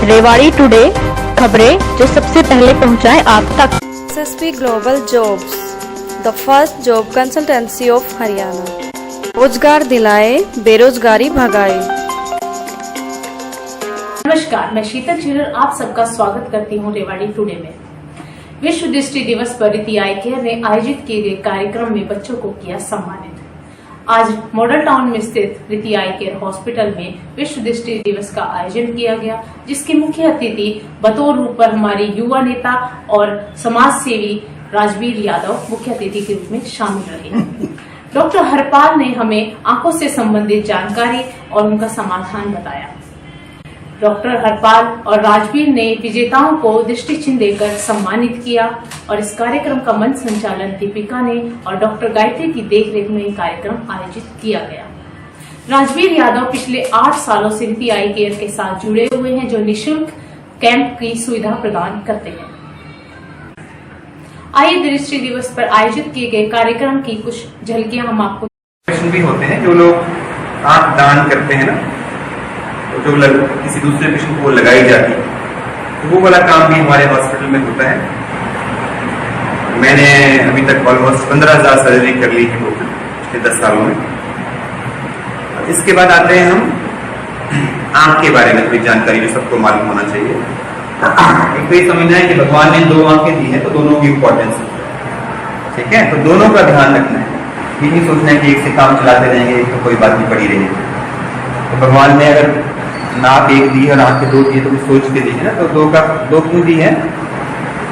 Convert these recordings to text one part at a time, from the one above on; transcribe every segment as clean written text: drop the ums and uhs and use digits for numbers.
Rewari today, खबरें जो सबसे पहले पहुंचाए आप तक। SSP global jobs, the first job consultancy of Haryana. रोजगार दिलाए, बेरोजगारी भगाए। नमस्कार, मैं शीतल चिरर आप सबका स्वागत करती हूँ रेवाड़ी टुडे में। विश्व दृष्टि दिवस पर रीति आई केयर ने आयोजित किए गए कार्यक्रम में बच्चों को किया सम्मानित। आज मॉडल टाउन में स्थित रीति आई केयर हॉस्पिटल में विश्व दृष्टि दिवस का आयोजन किया गया, जिसके मुख्य अतिथि बतौर रूप पर हमारे युवा नेता और समाज सेवी राजवीर यादव मुख्य अतिथि के रूप में शामिल रहे। डॉक्टर हरपाल ने हमें आंखों से संबंधित जानकारी और उनका समाधान बताया। डॉक्टर हरपाल और राजवीर ने विजेताओं को दृष्टि चिन्ह देकर सम्मानित किया और इस कार्यक्रम का मंच संचालन दीपिका ने और डॉक्टर गायत्री की देखरेख में यह कार्यक्रम आयोजित किया गया। राजवीर यादव पिछले 8 सालों से रीति आई केयर के साथ जुड़े हुए हैं, जो निःशुल्क कैंप की सुविधा प्रदान करते हैं। आइए दृष्टि दिवस पर आयोजित किए गए कार्यक्रम की कुछ झलकियां हम आपको भी होते हैं। जो लोग आंख दान करते हैं ना, तो जो किसी दूसरे पेशेंट को लगाई जाती है, तो वो वाला काम भी हमारे हॉस्पिटल में होता है। मैंने अभी तक ऑलमोस्ट 15,000 सर्जरी कर ली है टोटल पिछले 10 सालों में। इसके बाद आते हैं हम आंख के बारे में थोड़ी जानकारी जो सबको मालूम होना चाहिए। एक तो ये समझना है कि भगवान ने 2 आंखें दी है, तो दोनों की इंपॉर्टेंस है, ठीक है। तो दोनों का ध्यान रखना है, ये नहीं सोचना है कि एक से काम चलाते रहेंगे, एक तो कोई बात नहीं पड़ी रहेगी। तो भगवान ने अगर नाक एक दी है और आंखें 2 दी है, तो कुछ सोच के दी है ना, तो 2 क्यों दी है?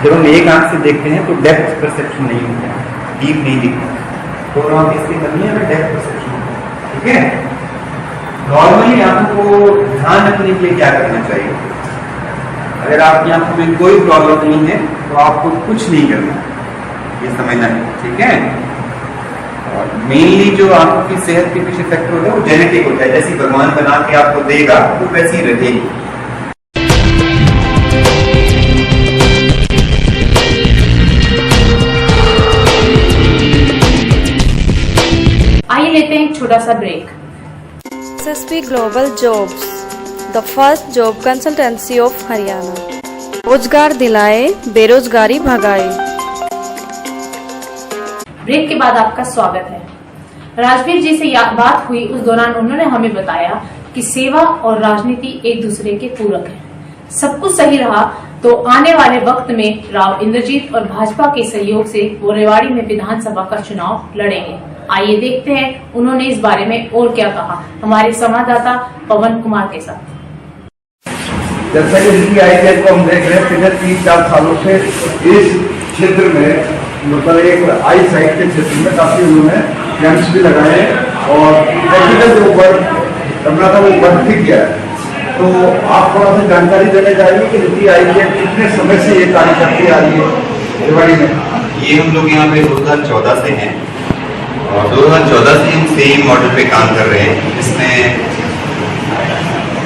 जब हम एक आंख से देखते हैं तो डेप्थ परसेप्शन नहीं होता है, डीप नहीं दिखता। तो आंख इसकी करनी है, डेप्थ परसेप्शन, ठीक है। नॉर्मली आंखों को ध्यान रखने के लिए क्या करना चाहिए? अगर आपकी आंखों में कोई प्रॉब्लम नहीं है तो आपको कुछ नहीं करना, ये समझना है, ठीक है। और मेनली जो आंखों की सेहत के पीछे फैक्टर होता है वो जेनेटिक होता है। जैसी भगवान बना के आपको देगा वो वैसी ही रहेगी। आइए लेते हैं एक छोटा सा break. SSP global jobs, the first job consultancy of Haryana. रोजगार दिलाए, बेरोजगारी भगाए। ब्रेक के बाद आपका स्वागत है। राजवीर जी से बात हुई, उस दौरान उन्होंने हमें बताया कि सेवा और राजनीति एक दूसरे के पूरक हैं। सब कुछ सही रहा तो आने वाले वक्त में राव इंद्रजीत और भाजपा के सहयोग से वो रेवाड़ी में विधानसभा का चुनाव लड़ेंगे। आइए देखते हैं उन्होंने इस बारे में और क्या कहा, हमारे संवाददाता पवन कुमार के साथ। जैसा कि रीति आई केयर को हम देख रहे हैं, पिछले 3-4 सालों से इस क्षेत्र में मतलब एक आई साइट के क्षेत्र में काफी उन्होंने कैंप्स भी लगाए और प्रैक्टिकल जो वर्क करना था वो वर्क भी किया है। तो आप थोड़ा सा जानकारी देना चाहिए कि रीति आई केयर कितने समय से ये कार्य करती आ रही है रेवाड़ी में? ये हम लोग यहाँ पे 2014 से हैं और 2014 से हम सेम मॉडल पे काम कर रहे हैं, जिसमें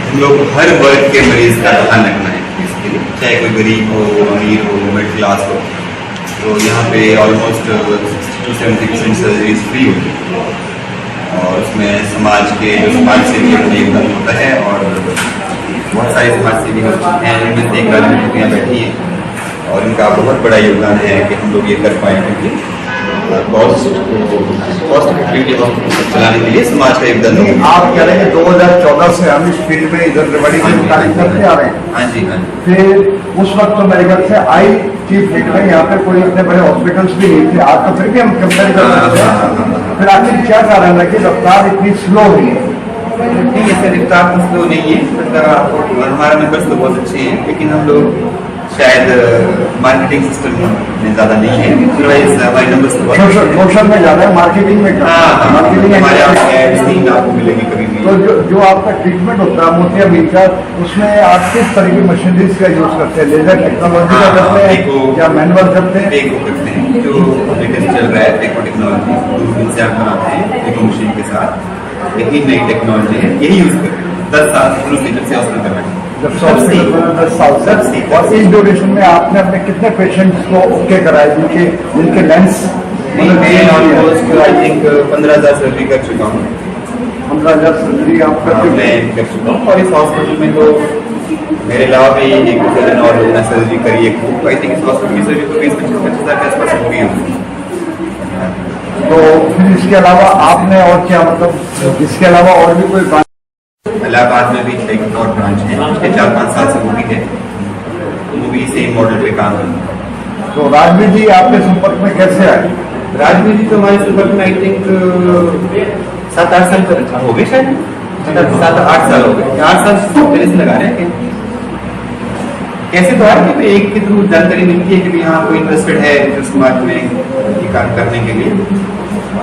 हम लोग हर वर्ग के मरीज का ध्यान रखना है इसके लिए, चाहे कोई गरीब हो, अमीर हो, मिडिल क्लास हो। तो यहाँ पे ऑलमोस्ट 60-70% सर्जरीज फ्री होती है और उसमें समाज के जो समाज सेवी अपने योगदान होता है और बहुत सारे समाज सेवी हैं, इनमें से एक राजनीतियाँ बैठी हैं और इनका बहुत बड़ा योगदान है कि हम लोग ये कर पाए, क्योंकि कॉस्ट इफेक्टिव चलाने के लिए समाज का योगदान है। आप कह रहे हैं 2014 से हम इस फील्ड में इधर रेवाड़ी में कार्य करते आ रहे हैं? हाँ जी, हाँ जी। फिर उस वक्त तो मेरे ख्याल से आई चीफ फील्ड में यहाँ पे कोई इतने बड़े हॉस्पिटल्स भी नहीं थे, आज तो फिर भी हम कंपेयर कर सकते हैं। फिर आखिर क्या कारण है कि रफ्तार इतनी स्लो हुई है? नहीं, ऐसे रफ्तार तो स्लो नहीं है, मतलब हमारे नंबर्स तो बहुत अच्छे हैं, लेकिन हम लोग शायद मार्केटिंग सिस्टम में ज्यादा नहीं है, अदरवाइज हमारे नंबर्स तो सोशल में ज्यादा है, मार्केटिंग में मार्केटिंग हमारे आपको मिलेगी कभी भी। तो जो आपका ट्रीटमेंट होता है मोतियाबिंद का, उसमें आप किस तरह की मशीनरीज का यूज करते हैं? लेजर टेक्नोलॉजी का करते हैं या मैनुअल करते हैं? पेको करते हैं, जो लेटेस्ट चल रहा है पेको टेक्नोलॉजी, दूरबीन से आप बनाते हैं पेको मशीन के साथ। लेकिन नई टेक्नोलॉजी है, यही यूज करते हैं। 10 साल शुरू से जब से हॉस्पिटल में 10 साल से। और इस ड्यूरेशन में आपने अपने कितने पेशेंट्स को ओके कराए जिनके लेंस? मैं ऑलमोस्ट आई थिंक 15,000 सर्जरी कर चुका हूँ। 15,000 सर्जरी आप करते मैं कर चुका हूँ और इस हॉस्पिटल में तो मेरे अलावा भी एक सर्जन और लोगों ने सर्जरी करी है। आई थिंक इस हॉस्पिटल की सर्जरी तो 20-25 हज़ार के आसपास होगी होगी। तो फिर इसके अलावा आपने और क्या मतलब इसके अलावा और भी कोई इलाहाबाद में भी एक और ब्रांच है, पिछले 4-5 साल से वो भी है, वो भी सेम मॉडल पे काम कर रहा है। तो राजवीर जी आपके संपर्क में कैसे आए? राजवीर जी तो हमारे संपर्क में आई थिंक 7-8 साल तक हो गए, शायद 7-8 साल हो गए, 8 साल पहले से लगा रहे हैं। कैसे तो है कि एक के थ्रू जानकारी मिलती है कि यहाँ कोई इंटरेस्टेड है जो समाज में ये काम करने के लिए।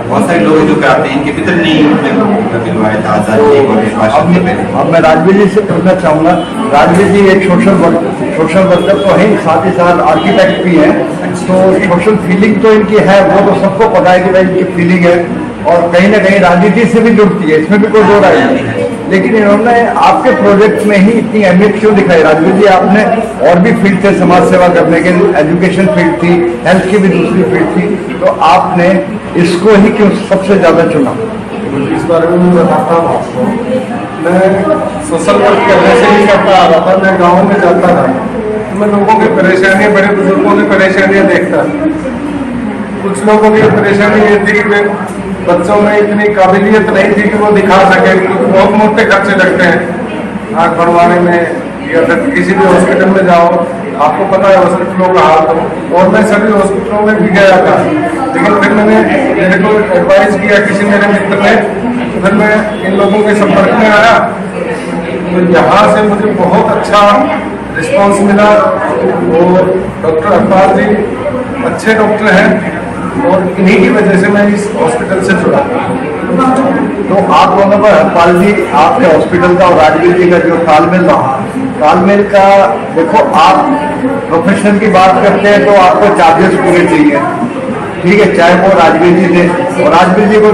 बहुत सारे लोग जो कराते हैं इनके पितर नहीं मिलवाया था आजाद। अब मैं राजवीर जी से पूछना चाहूंगा, राजवीर जी एक सोशल वर्कर तो है, साथ ही साथ आर्किटेक्ट भी है, तो सोशल फीलिंग तो इनकी है, वो तो सबको पता है कि भाई इनकी फीलिंग है और कहीं ना कहीं राजनीति से भी जुड़ती है, इसमें भी कोई दो राय नहीं। लेकिन इन्होंने आपके प्रोजेक्ट में ही इतनी अहमियत क्यों दिखाई? राजवीर जी आपने और भी फील्ड थे समाज सेवा करने के, एजुकेशन फील्ड थी, हेल्थ की भी दूसरी फील्ड थी, तो आपने इसको ही क्यों सबसे ज्यादा चुना? इस बारे में मैं बताता हूँ आपको। मैं सोशल वर्क करने से ही करता आ रहा था। मैं गाँव में जाता था तो मैं लोगों की परेशानियां, बड़े बुजुर्गों की परेशानियां देखता। कुछ लोगों की परेशानी ये थी कि बच्चों में इतनी काबिलियत नहीं थी कि वो दिखा सके, क्योंकि बहुत मोटे खर्चे लगते हैं आँख बनवाने में, या फिर किसी भी हॉस्पिटल में जाओ, आपको पता है हॉस्पिटलों का हाल। तो और मैं सभी हॉस्पिटलों में भी गया था, लेकिन फिर मेरे को एडवाइस किया किसी मेरे मित्र ने, फिर मैं इन लोगों के संपर्क में आया, तो यहाँ से मुझे बहुत अच्छा रिस्पांस मिला। और डॉक्टर अरपाल जी अच्छे डॉक्टर हैं और इन्हीं की वजह से मैं इस हॉस्पिटल से जुड़ा। तो आप दोनों पर हरपाल जी आपके हॉस्पिटल का और राजवीर जी का जो तालमेल रहा, तालमेल का देखो, आप प्रोफेशन की बात करते हैं तो आपको चार्जेस पूरे चाहिए, ठीक है, चाहे वो राजवीर जी थे, और राजवीर जी को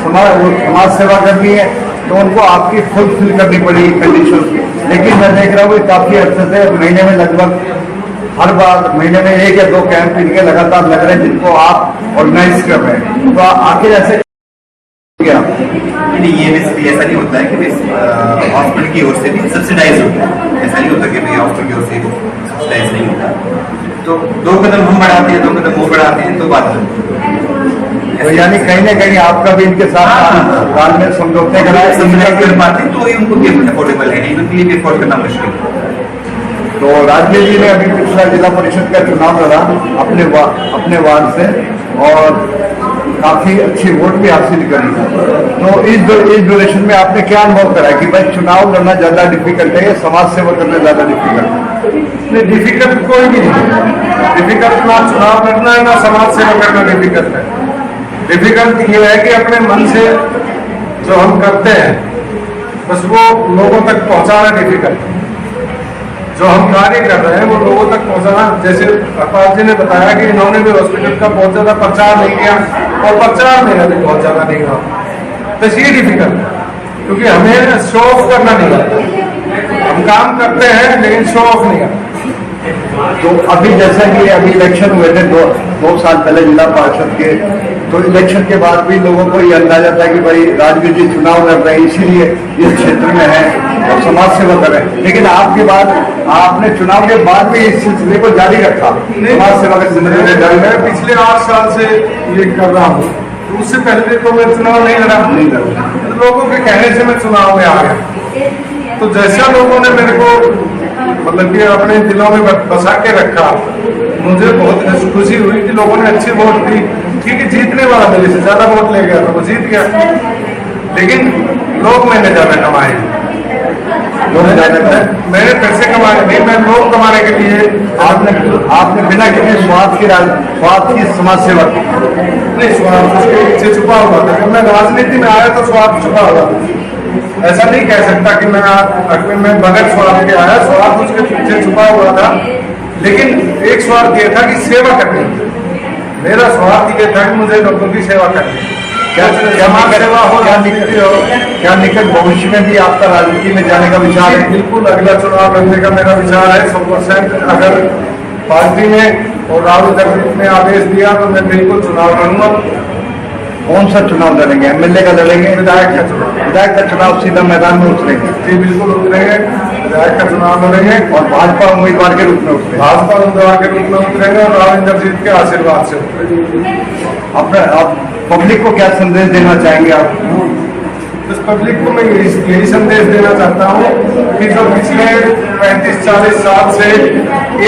समाज सेवा करनी है तो उनको आपकी फुलफिल करनी पड़ेगी कंडीशन। लेकिन मैं देख रहा हूँ काफी अच्छे से महीने में लगभग हर बार महीने में 1 या 2 कैंप इनके लगातार लग रहे हैं जिनको आप ऑर्गेनाइज कर रहे हैं, तो आखिर ऐसे क्या? नहीं, ये बेसिकली ऐसा नहीं होता है कि हॉस्पिटल की ओर से भी सब्सिडाइज होता है। ऐसा नहीं होता कि भैया हॉस्पिटल की ओर से सब्सिडाइज नहीं होता। तो 2 कदम हम बढ़ाते हैं, 2 कदम वो बढ़ाते हैं, तो बात तो यानी कहीं ना कहीं आपका भी इनके साथ तालमेल समझौते कराए सब्सिडाइज कर पाते हैं तो ही उनको अफोर्डेबल है, नहीं तो ये भी अफोर्ड करना मुश्किल है। तो राजवीर जी ने अभी पिछला जिला परिषद का चुनाव लड़ा अपने वार्ड से और काफी अच्छी वोट भी हासिल करी। तो इस ड्यूरेशन में आपने क्या अनुभव करा कि भाई चुनाव लड़ना ज्यादा डिफिकल्ट है या समाज सेवा करना ज्यादा डिफिकल्ट है? नहीं, डिफिकल्ट कोई भी नहीं। डिफिकल्ट ना चुनाव लड़ना है ना समाज सेवा करना डिफिकल्ट है। डिफिकल्ट ये है कि अपने मन से जो हम करते हैं बस वो लोगों तक पहुंचाना डिफिकल्ट है। जो हम कार्य कर रहे हैं वो लोगों तक पहुंचाना। जैसे अरपाल जी ने बताया कि इन्होंने भी हॉस्पिटल का बहुत ज्यादा प्रचार नहीं किया और प्रचार मेरा भी बहुत ज्यादा नहीं हुआ, तो ये डिफिकल्ट है, क्योंकि हमें शो ऑफ करना नहीं आता। हम काम करते हैं लेकिन शो ऑफ नहीं आता। तो अभी जैसा कि अभी इलेक्शन हुए थे 2 साल पहले जिला पार्षद के, तो इलेक्शन के बाद भी लोगों को ये अंदाजा था कि भाई राजवीर जी चुनाव लड़ रहे हैं इसीलिए इस क्षेत्र में है और समाज सेवा कर रहे हैं। लेकिन आपके बाद आपने चुनाव के बाद भी इस सिलसिले को जारी रखा, समाज सेवा के सिलसिले में जारी। मैं पिछले 8 साल से ये कर रहा हूँ, तो उससे पहले तो मैं चुनाव नहीं लड़ा। लोगों के कहने से मैं चुनाव में आ गया। तो जैसा लोगों ने मेरे को मतलब कि अपने दिलों में बसा के रखा, मुझे बहुत खुशी हुई कि लोगों ने अच्छी वोट दी। ठीक है, जीतने वाला मेरे से ज्यादा वोट ले गया तो वो जीत गया, लेकिन लोग मैंने ज्यादा कमाए। मैंने पैसे कमाए नहीं, मैं लोग कमाने के लिए। आपने बिना किसी स्वार्थ की समाज सेवा की नहीं, स्वार्थ उसके पीछे छुपा हुआ था। जब मैं राजनीति में आया तो स्वार्थ छुपा हुआ था। ऐसा नहीं कह सकता कि मैं बगैर स्वार्थ के आया, स्वार्थ उसके पीछे छुपा हुआ था। लेकिन एक स्वार्थ ये था कि सेवा करनी। मेरा स्वार्थ ये था कि मुझे लोगों की सेवा करनी। क्या निकट भविष्य में भी आपका राजनीति में जाने का विचार है? बिल्कुल, अगला चुनाव लड़ने का मेरा विचार है 100%। अगर पार्टी ने और राहुल गांधी ने आदेश दिया तो मैं बिल्कुल चुनाव लड़ूंगा। कौन सा चुनाव लड़ेंगे? एमएलए का लड़ेंगे? विधायक का चुनाव सीधा मैदान में उतरेंगे? जी बिल्कुल उतरेंगे। विधायक का चुनाव लड़ेंगे और भाजपा उम्मीदवार के रूप में उतरे। भाजपा उम्मीदवार के रूप में उतरेंगे और राव इंद्रजीत के आशीर्वाद से उतरेंगे। आप पब्लिक को क्या संदेश देना चाहेंगे आप? इस पब्लिक को मैं यही संदेश देना चाहता हूँ कि जो पिछले 35-40 साल से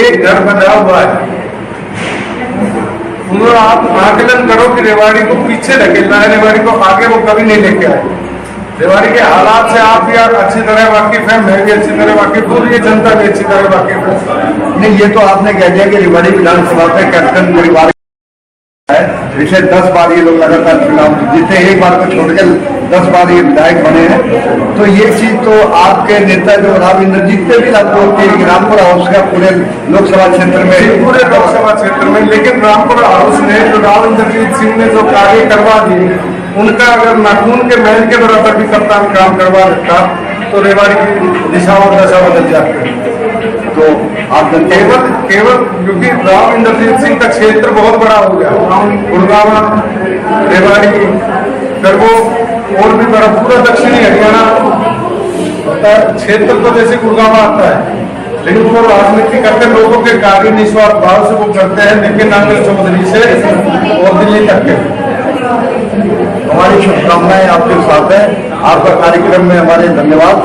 एक घर बना हुआ है, उन्होंने आप आकलन करो कि रेवाड़ी को पीछे धकेलना है, रेवाड़ी को आगे वो कभी नहीं लेके आए। रेवाड़ी के हालात से आप भी अच्छी तरह वाकिफ है, मैं भी अच्छी तरह वाकिफ हूँ, ये जनता भी अच्छी तरह वाकिफ है। नहीं, ये तो आपने कह दिया कि रेवाड़ी विधानसभा पे कैप्टन परिवार है, पिछले 10 बार ये लोग लगातार चुनाव जीते, एक बार को छोड़कर 10 बार ये विधायक बने हैं। तो ये चीज तो आपके नेता जो राव इंद्रजीत पे भी लागू होती है कि रामपुरा हाउस का पूरे लोकसभा क्षेत्र में, पूरे लोकसभा क्षेत्र में, लेकिन रामपुरा हाउस ने जो राव इंद्रजीत सिंह ने जो कार्य करवा दिए, उनका अगर नाखून के महल के बराबर भी कप्तान काम करवा देता तो रेवाड़ी की दिशा और दशा बदल जाती। तो आप केवल क्योंकि राव इंद्रजीत सिंह का क्षेत्र बहुत बड़ा हो गया, गुड़गांव, रेवाड़ी, फिर वो और भी बड़ा पूरा दक्षिणी हरियाणा क्षेत्र तो जैसे गुड़गांव आता है, लेकिन वो राजनीति करते लोगों के कार्य निस्वार्थ भाव से वो करते हैं, लेकिन अनिल चौधरी से और दिल्ली तक के। हमारी शुभकामनाएं आपके साथ है। आपका कार्यक्रम में हमारे धन्यवाद।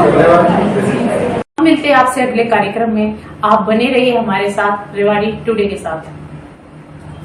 मिलते हैं आपसे अगले कार्यक्रम में। आप बने रहिए हमारे साथ रेवाड़ी टुडे के साथ।